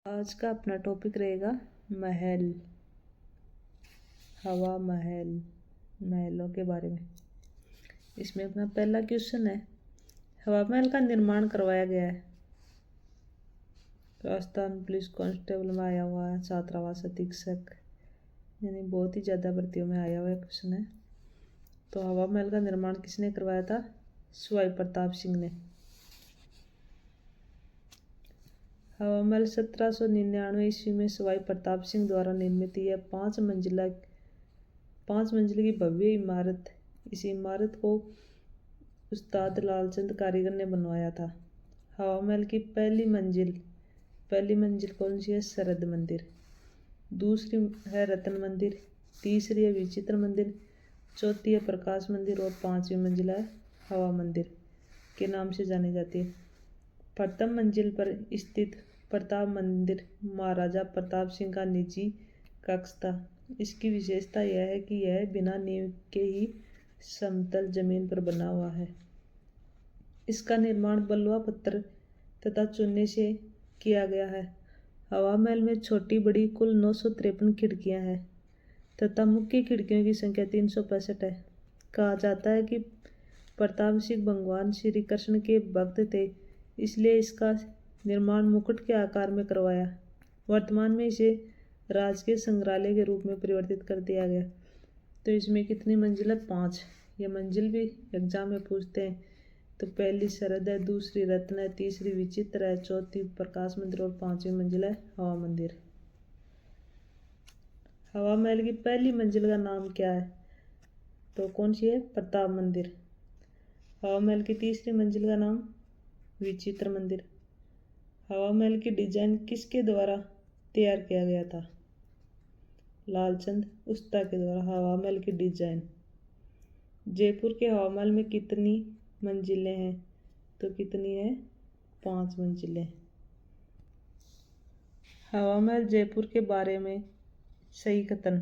आज का अपना टॉपिक रहेगा महल, हवा महल, महलों के बारे में। इसमें अपना पहला क्वेश्चन है, हवा महल का निर्माण करवाया गया है। राजस्थान पुलिस कांस्टेबल में आया हुआ है, छात्रावास अधीक्षक, यानी बहुत ही ज़्यादा भर्तियों में आया हुआ क्वेश्चन है। तो हवा महल का निर्माण किसने करवाया था? सवाई प्रताप सिंह ने। हवा महल 1799 ईस्वी में सवाई प्रताप सिंह द्वारा निर्मित यह 5 मंजिल की भव्य इमारत। इस इमारत को उस्ताद लालचंद कारीगर ने बनवाया था। हवा महल की पहली मंजिल कौन सी है? शरद मंदिर। दूसरी है रत्न मंदिर, तीसरी है विचित्र मंदिर, चौथी है प्रकाश मंदिर और 5वीं मंजिल है हवा मंदिर के नाम से जानी जाती है। प्रथम मंजिल पर स्थित प्रताप मंदिर महाराजा प्रताप सिंह का निजी कक्ष था। इसकी विशेषता यह है कि यह बिना नींव के ही समतल जमीन पर बना हुआ है। इसका निर्माण बलुआ पत्थर तथा चूने से किया गया है। हवा महल में छोटी बड़ी कुल 953 खिड़कियां हैं तथा मुख्य खिड़कियों की संख्या 365 है। कहा जाता है कि प्रताप सिंह भगवान श्री कृष्ण के भक्त थे, इसलिए इसका निर्माण मुकुट के आकार में करवाया। वर्तमान में इसे राजकीय संग्रहालय के रूप में परिवर्तित कर दिया गया। तो इसमें कितनी मंजिल है? 5। ये मंजिल भी एग्जाम में पूछते हैं। तो पहली शरद है, दूसरी रत्न है, तीसरी विचित्र है, चौथी प्रकाश मंदिर और 5वीं मंजिल है हवा मंदिर। हवा महल की पहली मंजिल का नाम क्या है? तो कौन सी है? प्रताप मंदिर। हवा महल की तीसरी मंजिल का नाम विचित्र मंदिर। हवा महल की डिजाइन किसके द्वारा तैयार किया गया था? लालचंद उस्ता के द्वारा। हवा महल की डिजाइन। जयपुर के हवा महल में कितनी मंजिलें हैं? तो कितनी है? 5 मंजिलें। हवा महल जयपुर के बारे में सही कथन।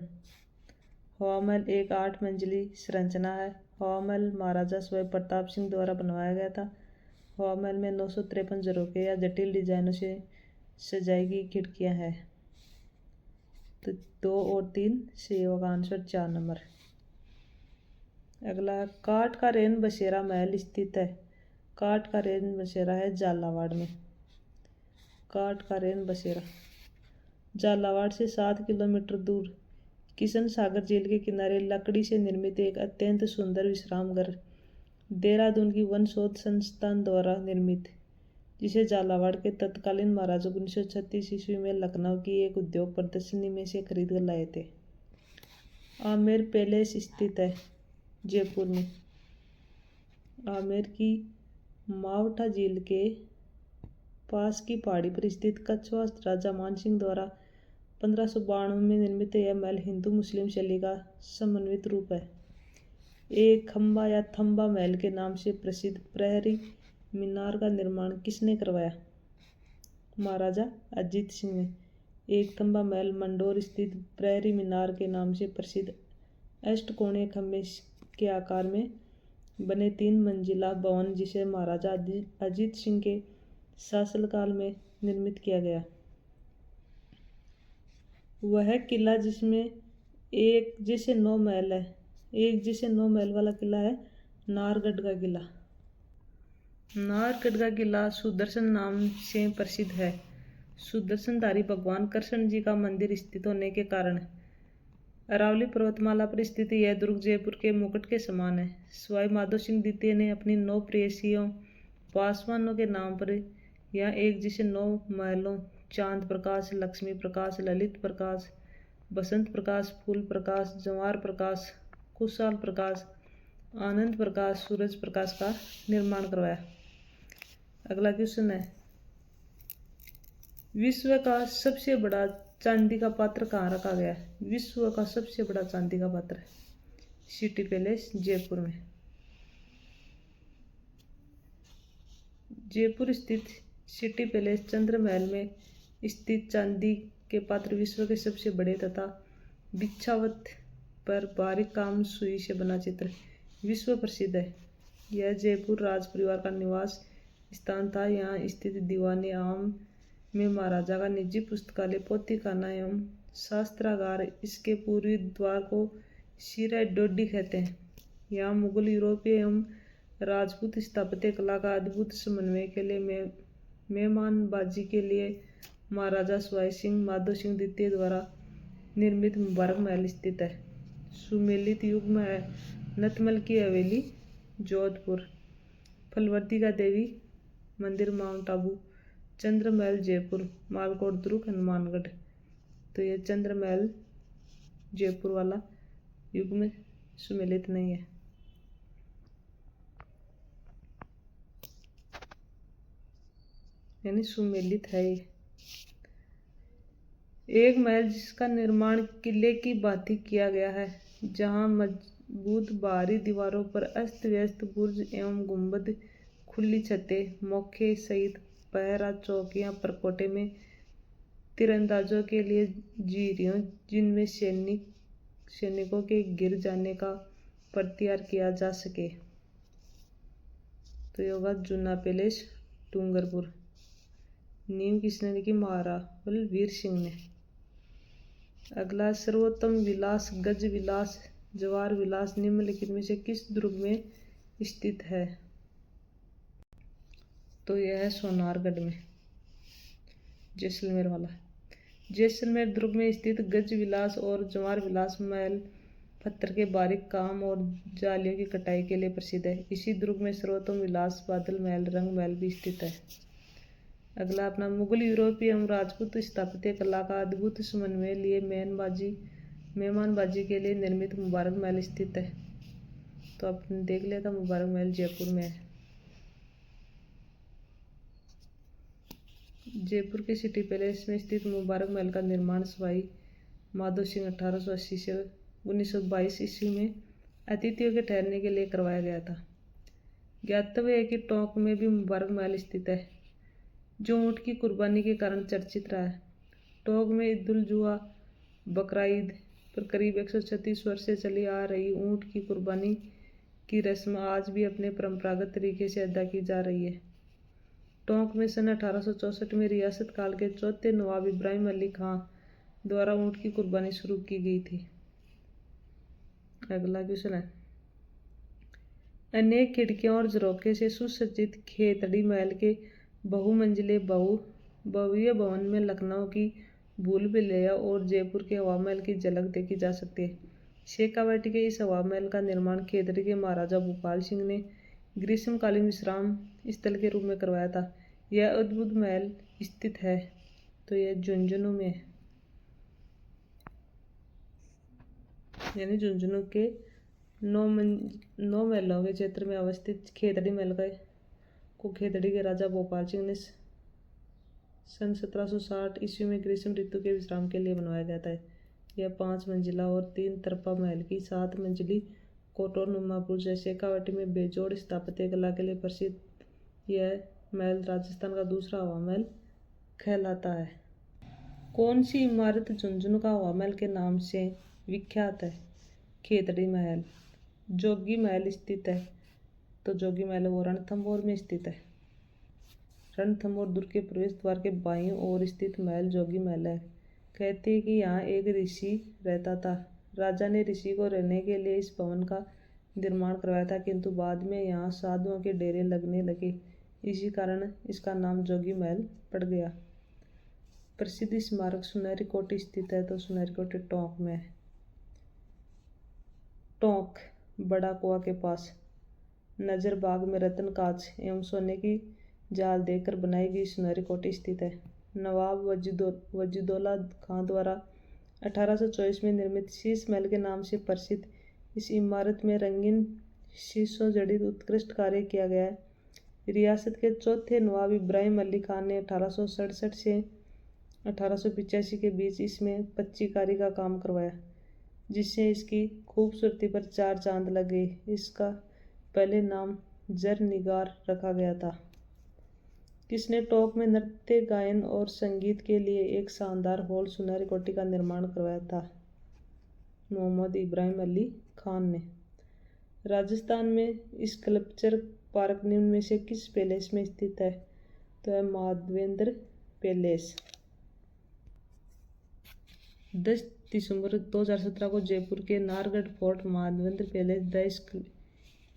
हवा महल एक 8 मंजिली संरचना है। हवा महल महाराजा सवाई प्रताप सिंह द्वारा बनवाया गया था। हवा महल में 953 झरोखे या जटिल डिजाइनों से सजाई गई खिड़कियां हैं। तो 2 और 3 सही होगा आंसर 4 नंबर। अगला, काठ का रेन बसेरा महल स्थित है। काठ का रेन बसेरा है झालावाड़ में। काठ का रेन बसेरा झालावाड़ से 7 किलोमीटर दूर किशन सागर झील के किनारे लकड़ी से निर्मित एक अत्यंत सुंदर विश्राम घर, देहरादून की वन शोध संस्थान द्वारा निर्मित, जिसे झालावाड़ के तत्कालीन महाराजा 1936 ईस्वी में लखनऊ की एक उद्योग प्रदर्शनी में से खरीद कर लाए थे। आमेर पैलेस स्थित है जयपुर में। आमेर की मावठा झील के पास की पहाड़ी पर स्थित कछवार राजा मानसिंह द्वारा 1592 में निर्मित यह महल हिंदू मुस्लिम शैली का समन्वित रूप है। एक खंबा या थंबा महल के नाम से प्रसिद्ध प्रहरी मीनार का निर्माण किसने करवाया? महाराजा अजीत सिंह ने। एक थंबा महल मंडोर स्थित प्रहरी मीनार के नाम से प्रसिद्ध अष्टकोणीय खंबे के आकार में बने 3 मंजिला भवन, जिसे महाराजा अजीत सिंह के शासनकाल में निर्मित किया गया। वह किला जिसमें एक जैसे 9 महल है, एक जैसे 9 महल वाला किला है नाहरगढ़ का किला। नाहरगढ़ का किला सुदर्शन नाम से प्रसिद्ध है। सुदर्शनधारी भगवान कृष्ण जी का मंदिर स्थित होने के कारण अरावली पर्वतमाला पर स्थित यह दुर्ग जयपुर के मुकुट के समान है। सवाई माधो सिंह द्वितीय ने अपनी 9 प्रेयसियों पासवानों के नाम पर यहाँ एक जैसे 9 महलों चांद प्रकाश, लक्ष्मी प्रकाश, ललित प्रकाश, बसंत प्रकाश, फूल प्रकाश, जवाहर प्रकाश, कुशाल प्रकाश, आनंद प्रकाश, सूरज प्रकाश का निर्माण करवाया। अगला क्वेश्चन है, विश्व का सबसे बड़ा चांदी का पात्र कहाँ रखा गया है? विश्व का सबसे बड़ा चांदी का पात्र सिटी पैलेस जयपुर में। जयपुर स्थित सिटी पैलेस चंद्र महल में स्थित चांदी के पात्र विश्व के सबसे बड़े तथा बिछावट पर बारीक काम सुई से बना चित्र विश्व प्रसिद्ध है। यह जयपुर राज परिवार का निवास स्थान था। यहाँ स्थित दीवाने आम में महाराजा का निजी पुस्तकालय, पोथीखाना एवं शास्त्रागार, इसके पूर्वी द्वार को शीरा डोडी कहते हैं। यहाँ मुगल, यूरोपीय एवं राजपूत स्थापत्य कला का अद्भुत समन्वय के लिए मेहमानबाजी के लिए महाराजा सवाई सिंह माधो सिंह द्वितीय द्वारा निर्मित मुबारक महल स्थित है। सुमेलित युग में है नतमल की हवेली जोधपुर, फलवर्तिका देवी मंदिर माउंट आबू, चंद्र महल जयपुर, मालकोट दुर्ग हनुमानगढ़। तो ये चंद्र महल जयपुर वाला युग में सुमेलित नहीं है। यानी सुमेलित है ये। एक महल जिसका निर्माण किले की भांति किया गया है, जहां मजबूत बाहरी दीवारों पर अस्त व्यस्त बुर्ज एवं गुंबद, खुली छतें, मोखे सहित पहरा चौकियां, परकोटे में तीरंदाजों के लिए जीरियों जिनमें सैनिकों के गिर जाने का प्रत्यार किया जा सके। तो ये होगा जूना पैलेस डूंगरपुर। नींव किसने लिखी? महारावल वीर सिंह ने। अगला, सर्वोत्तम विलास, गज विलास, जवार विलास निम्नलिखित में से किस दुर्ग में स्थित है? तो यह है सोनारगढ़ में, जैसलमेर वाला। जैसलमेर दुर्ग में स्थित गज विलास और जवार विलास महल पत्थर के बारीक काम और जालियों की कटाई के लिए प्रसिद्ध है। इसी दुर्ग में सर्वोत्तम विलास, बादल महल, रंग महल भी स्थित है। अगला अपना, मुगल, यूरोपीय एवं राजपूत स्थापत्य कला का अद्भुत समन्वय लिए मेहमानबाजी के लिए निर्मित मुबारक महल स्थित है। तो आपने देख लिया था, मुबारक महल जयपुर में है। जयपुर के सिटी पैलेस में स्थित मुबारक महल का निर्माण सवाई माधो सिंह 1880 से 1922 ईस्वी में अतिथियों के ठहरने के लिए करवाया गया था। ज्ञातव्य है कि टोंक में भी मुबारक महल स्थित है, जो ऊँट की कुर्बानी के कारण चर्चित रहा है। टोंक में ईद उल जुहा, बकरा ईद पर करीब 136 वर्ष से चली आ रही ऊँट की कुर्बानी की रस्म आज भी अपने परंपरागत तरीके से अदा की जा रही है। टोंक में सन 1864 में रियासत काल के चौथे नवाब इब्राहिम अली खां द्वारा ऊँट की कुर्बानी शुरू की गई थी। अगला क्वेश्चन है, अनेक खिड़कियों और झरोखे से सुसज्जित खेतड़ी महल के बहुमंजिले भव्य भवन में लखनऊ की भूल भुलैया और जयपुर के हवा महल की झलक देखी जा सकती है। शेखावाटी के इस हवा महल का निर्माण खेतड़ी के महाराजा भूपाल सिंह ने ग्रीष्मकालीन विश्राम स्थल के रूप में करवाया था। यह अद्भुत महल स्थित है, तो यह झुंझुनू में है, यानी झुंझुनू के 9 महलों के क्षेत्र में अवस्थित खेतड़ी महल को खेतड़ी के राजा भोपाल सिंह ने सन 1760 ईस्वी में ग्रीष्म ऋतु के विश्राम के लिए बनवाया गया था। यह 5 मंजिला और 3 तरफा महल की 7 मंजिली कोटोनुमा बुर्ज है। शेखावाटी में बेजोड़ स्थापत्य कला के लिए प्रसिद्ध यह महल राजस्थान का दूसरा हवा महल कहलाता है। कौन सी इमारत झुंझुनू का हवा महल के नाम से विख्यात है? खेतड़ी महल। जोगी महल स्थित है, तो जोगी महल वो रणथंभौर में स्थित है। रणथंभौर दुर्ग के प्रवेश द्वार के बाईं ओर स्थित महल जोगी महल है। कहते हैं कि यहाँ एक ऋषि रहता था। राजा ने ऋषि को रहने के लिए इस भवन का निर्माण करवाया था, किंतु बाद में यहाँ साधुओं के डेरे लगने लगे, इसी कारण इसका नाम जोगी महल पड़ गया। प्रसिद्ध स्मारक सुनहरी कोठी स्थित है, तो सुनहरी कोठी टोंक में है। टोंक बड़ा कुआ के पास नजरबाग में रत्न कांच एवं सोने की जाल देकर बनाई गई सुनहरी कोठी स्थित है। नवाब वजीदौल्ला खां द्वारा 1824 में निर्मित शीश महल के नाम से प्रसिद्ध इस इमारत में रंगीन शीशों जड़ित उत्कृष्ट कार्य किया गया है। रियासत के चौथे नवाब इब्राहिम अली खान ने 1867 से 1885 के बीच इसमें पच्चीकारी का काम करवाया, जिससे इसकी खूबसूरती पर 4 चांद लग गए। इसका पहले नाम जरनिगार रखा गया था। किसने टोंक में नृत्य, गायन और संगीत के लिए एक शानदार हॉल सुनहरी कोठी का निर्माण करवाया था? मोहम्मद इब्राहिम अली खान ने। राजस्थान में स्कल्पचर पार्क निम्न में से किस पैलेस में स्थित है? तो है माधवेंद्र पैलेस। 10 दिसंबर 2017 को जयपुर के Nahargarh fort Madhavendra palace the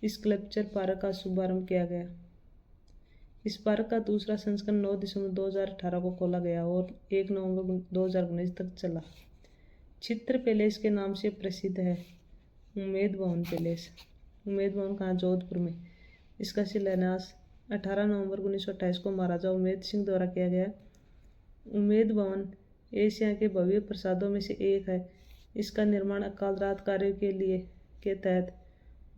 sculpture park का शुभारंभ किया गया। इस पार्क का दूसरा संस्करण 9 दिसंबर 2018 को खोला गया और 1 नवंबर 2019 तक चला। चित्र पैलेस के नाम से प्रसिद्ध है। उम्मेद भवन पैलेस। उम्मेद भवन कहाँ? जोधपुर में। इसका शिलान्यास 18 नवंबर 1928 को महाराजा उम्मेद सिंह द्वारा किया गया। उम्मेद भवन एशिया के भव्य प्रासादों में से एक है। इसका निर्माण अकाल रात कार्यों के तहत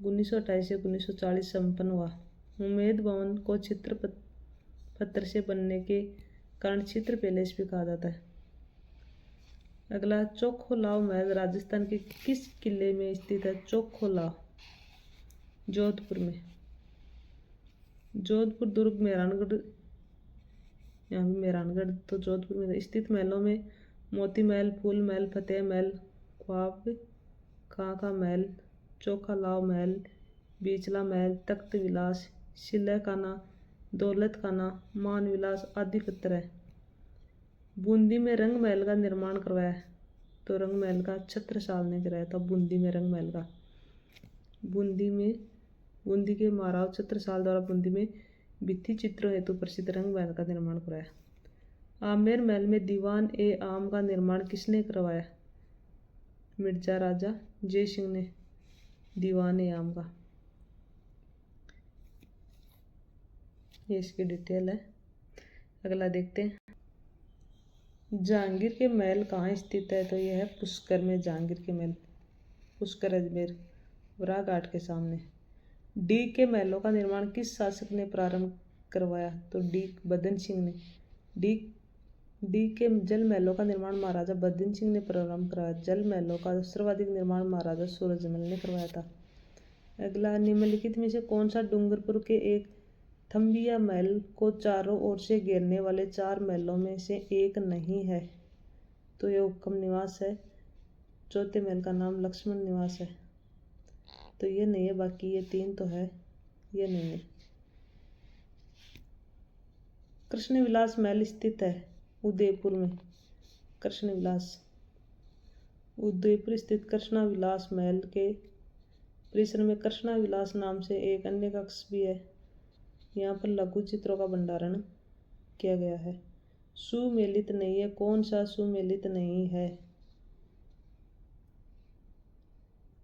1928 से 1940 संपन्न हुआ। उम्मेद भवन को चित्र पत्थर से बनने के कारण चित्र पैलेस भी कहा जाता है। अगला, चोखो लाव महल राजस्थान के किस किले में स्थित है? चोखो लाव जोधपुर में। जोधपुर दुर्ग मेहरानगढ़, यहाँ भी मेहरानगढ़ तो जोधपुर में स्थित महलों में मोती महल, फूल महल, फतेह महल, ख्वाब खां महल, चोखा लाव महल, बीचला महल, तख्त विलास, शिलह खाना, दौलत खाना, मान विलास आदि पत्र है। बूंदी में रंग महल का निर्माण करवाया है, तो रंग महल का छत्रसाल ने कराया था। बूंदी में रंग महल का बूंदी के महाराज छत्रसाल द्वारा बूंदी में भित्ति चित्रों हेतु प्रसिद्ध रंग महल का निर्माण करवाया। आमेर महल में दीवान ए आम का निर्माण किसने करवाया? मिर्जा राजा जय सिंह ने दीवान ए आम का। ये इसकी डिटेल है। अगला देखते हैं, जहांगीर के महल कहाँ स्थित है? तो यह है पुष्कर में। जहांगीर के महल पुष्कर अजमेर वराह घाट के सामने। डी के महलों का निर्माण किस शासक ने प्रारंभ करवाया? तो डी बदन सिंह ने। डी के जल महलों का निर्माण महाराजा बदन सिंह ने प्रारंभ कराया। जल महलों का सर्वाधिक निर्माण महाराजा सूरजमल ने करवाया था। अगला, निम्नलिखित में से कौन सा डूंगरपुर के एक थम्बिया महल को चारों ओर से घेरने वाले 4 महलों में से एक नहीं है? तो यह हुक्म निवास है। चौथे महल का नाम लक्ष्मण निवास है, तो ये नहीं है। बाकी ये 3 तो है, ये नहीं है। कृष्ण विलास महल स्थित है उदयपुर में। कृष्ण विलास उदयपुर स्थित कृष्णा विलास महल के परिसर में कृष्णा विलास नाम से एक अन्य कक्ष भी है। यहाँ पर लघु चित्रों का भंडारण किया गया है। सुमेलित नहीं है। कौन सा सुमेलित नहीं है?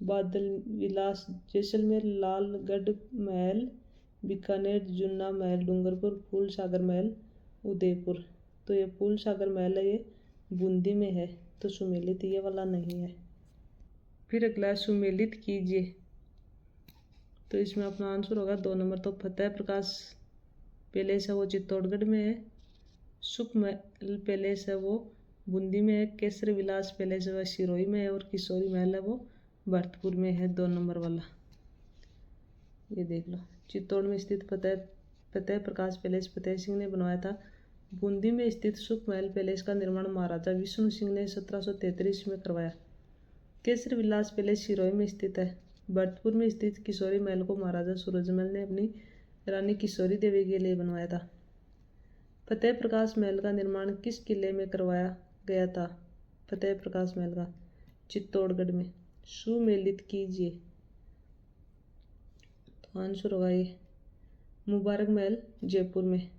बादल विलास जैसलमेर, लालगढ़ महल बीकानेर, जुन्ना महल डूंगरपुर, फूल सागर महल उदयपुर। तो ये फूल सागर महल है, ये बूंदी में है, तो सुमेलित ये वाला नहीं है। फिर अगला, सुमेलित कीजिए, तो इसमें अपना आंसर होगा 2 नंबर। तो फतेह प्रकाश पैलेस है वो चित्तौड़गढ़ में है। सुख महल पैलेस है वो बूंदी में है। केसर विलास पैलेस है वह सिरोही में है। और किशोरी महल है वो भरतपुर में है, 2 नंबर वाला। ये देख लो, चित्तौड़ में स्थित फतेह प्रकाश पैलेस फतेह सिंह ने बनवाया था। बूंदी में स्थित सुख महल पैलेस का निर्माण महाराजा विष्णु सिंह ने 1733 में करवाया। केसर विलास पैलेस सिरोही में स्थित है। भरतपुर में स्थित किशोरी महल को महाराजा सूरजमल ने अपनी रानी किशोरी देवी के लिए बनवाया था। फतेह प्रकाश महल का निर्माण किस किले में करवाया गया था? फतेह प्रकाश महल का चित्तौड़गढ़ में। सुमेलित कीजिए, तो आंसर होगा ये मुबारक महल जयपुर में।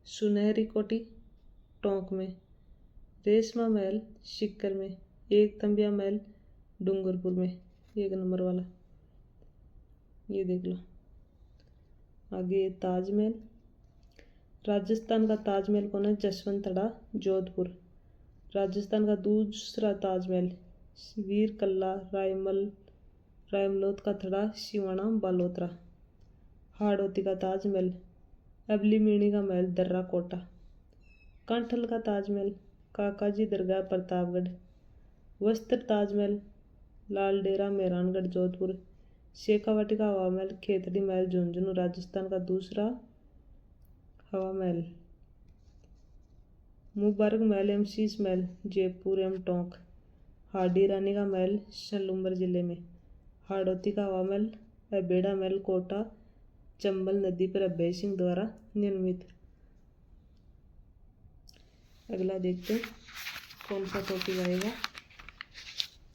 सुनहरी कोठी टोंक में। रेशमा महल सीकर में। एक तंबिया महल डूंगरपुर में, 1 नंबर वाला। ये देख लो। आगे ताजमहल, राजस्थान का ताजमहल कौन है? जसवंतड़ा जोधपुर। राजस्थान का दूसरा ताजमहल वीर कल्ला रायमलोत का थड़ा सिवाना बालोतरा। हाड़ौती का ताजमहल अबलीमीणी का महल दर्रा कोटा। कांठल का ताजमहल काकाजी दरगाह प्रतापगढ़। वस्त्र ताजमहल लालडेरा मेहरानगढ़ जोधपुर। शेखावाटी का हवा महल खेतड़ी महल झुंझुनू राजस्थान का दूसरा हवा महल। मुबारक महल एवं शीश महल जयपुर एवं टोंक। हाडी रानी का महल सलूम्बर जिले में। हाड़ौती का हवा महल अबेड़ा महल कोटा चंबल नदी पर अभय सिंह द्वारा निर्मित। अगला देखते हैं कौन सा टॉपिक आएगा।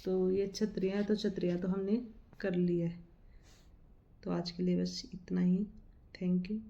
तो ये छतरियाँ हैं, तो छतरियाँ तो हमने कर लिया है। तो आज के लिए बस इतना ही। Thank you.